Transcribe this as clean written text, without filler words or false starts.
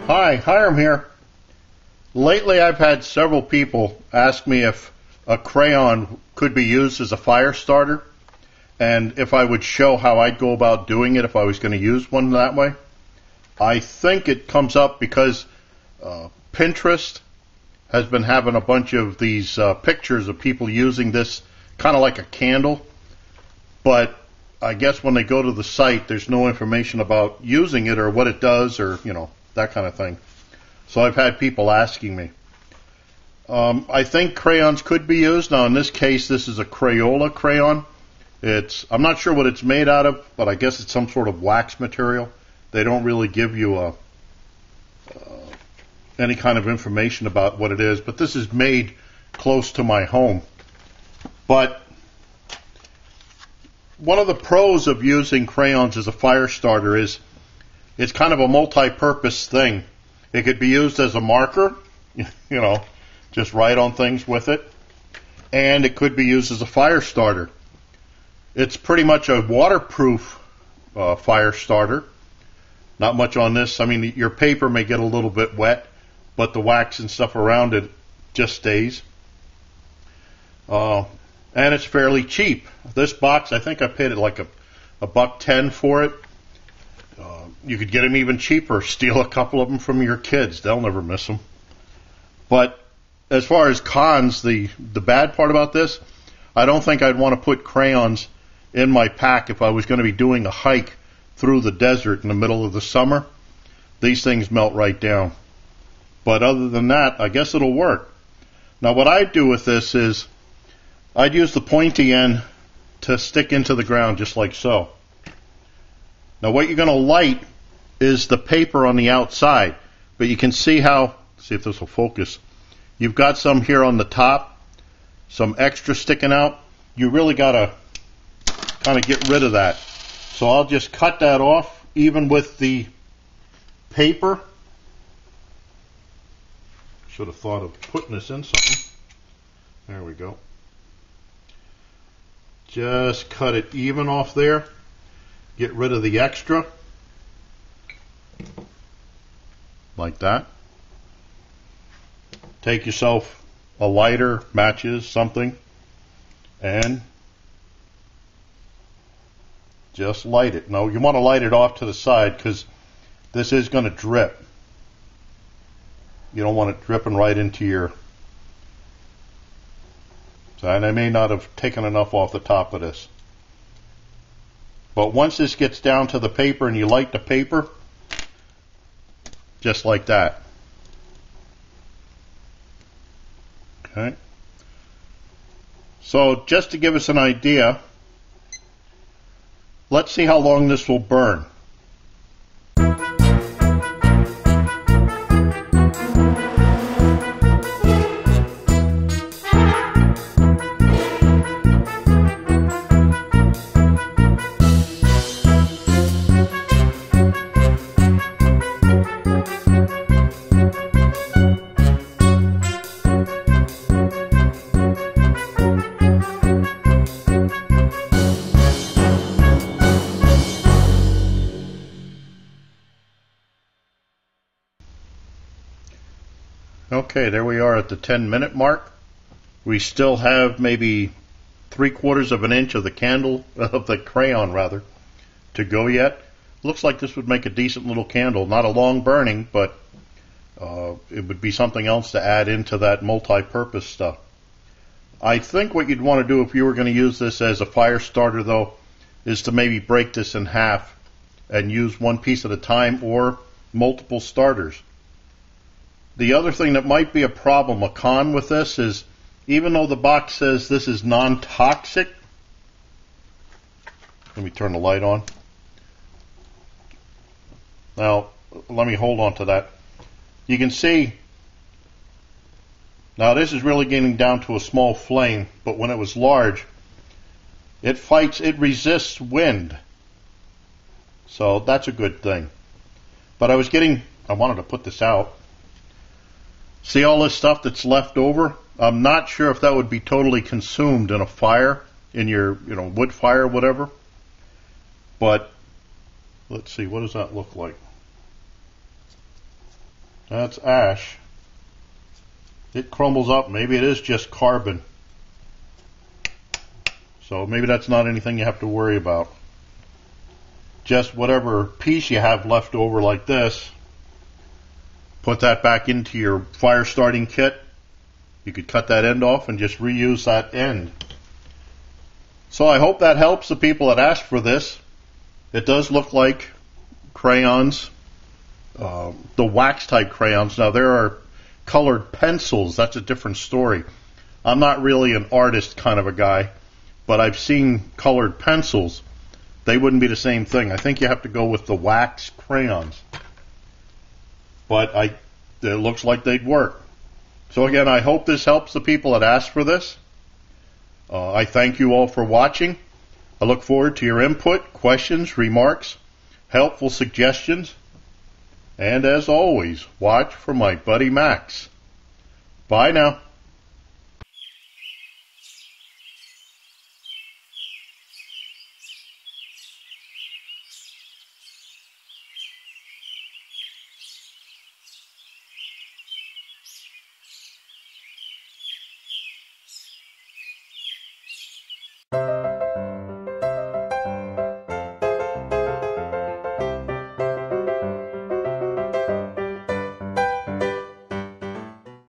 Hi, Hiram here. Lately I've had several people ask me if a crayon could be used as a fire starter and if I would show how I'd go about doing it if I was going to use one that way. I think it comes up because Pinterest has been having a bunch of these pictures of people using this kind of like a candle, but I guess when they go to the site there's no information about using it or what it does or, that kind of thing. So I've had people asking me. I think crayons could be used. Now in this case this is a Crayola crayon. I'm not sure what it's made out of, but I guess it's some sort of wax material. They don't really give you any kind of information about what it is, but this is made close to my home. But one of the pros of using crayons as a fire starter is it's kind of a multi-purpose thing. It could be used as a marker, just write on things with it, and it could be used as a fire starter. It's pretty much a waterproof fire starter. Not much on this. I mean, your paper may get a little bit wet, but the wax and stuff around it just stays. And it's fairly cheap. This box, I think I paid it like $1.10 for it. You could get them even cheaper. Steal a couple of them from your kids. They'll never miss them. But as far as cons, the bad part about this, I don't think I'd want to put crayons in my pack if I was going to be doing a hike through the desert in the middle of the summer. These things melt right down. But other than that, I guess it'll work. Now what I'd do with this is I'd use the pointy end to stick into the ground just like so. Now what you're going to light is the paper on the outside, but you can see how, see if this will focus, you've got some here on the top, some extra sticking out. You really got to kind of get rid of that. So I'll just cut that off even with the paper. Should have thought of putting this in something. There we go. Just cut it even off there. Get rid of the extra. Like that. Take yourself a lighter, matches, something, and just light it. Now you want to light it off to the side because this is going to drip. You don't want it dripping right into your... And I may not have taken enough off the top of this. But once this gets down to the paper and you light the paper, just like that. Okay. So just to give us an idea, let's see how long this will burn. Okay, there we are at the 10-minute mark. We still have maybe 3/4 of an inch of the candle, of the crayon rather, to go yet. Looks like this would make a decent little candle. Not a long burning, but it would be something else to add into that multi-purpose stuff. I think what you'd want to do if you were going to use this as a fire starter though, is to maybe break this in half and use one piece at a time or multiple starters. The other thing that might be a problem, a con with this, is even though the box says this is non-toxic, let me turn the light on. Now, let me hold on to that. You can see, now this is really getting down to a small flame, but when it was large, it resists wind. So that's a good thing. But I wanted to put this out. See all this stuff that's left over? I'm not sure if that would be totally consumed in a fire, in your wood fire or whatever. But let's see, what does that look like? That's ash. It crumbles up. Maybe it is just carbon. So maybe that's not anything you have to worry about. Just whatever piece you have left over like this, put that back into your fire starting kit. You could cut that end off and just reuse that end. So I hope that helps the people that asked for this. It does look like crayons, the wax type crayons. Now there are colored pencils. That's a different story. I'm not really an artist kind of a guy, but I've seen colored pencils. They wouldn't be the same thing. I think you have to go with the wax crayons. But it looks like they'd work. So again, I hope this helps the people that asked for this. I thank you all for watching. I look forward to your input, questions, remarks, helpful suggestions. And as always, watch for my buddy Max. Bye now.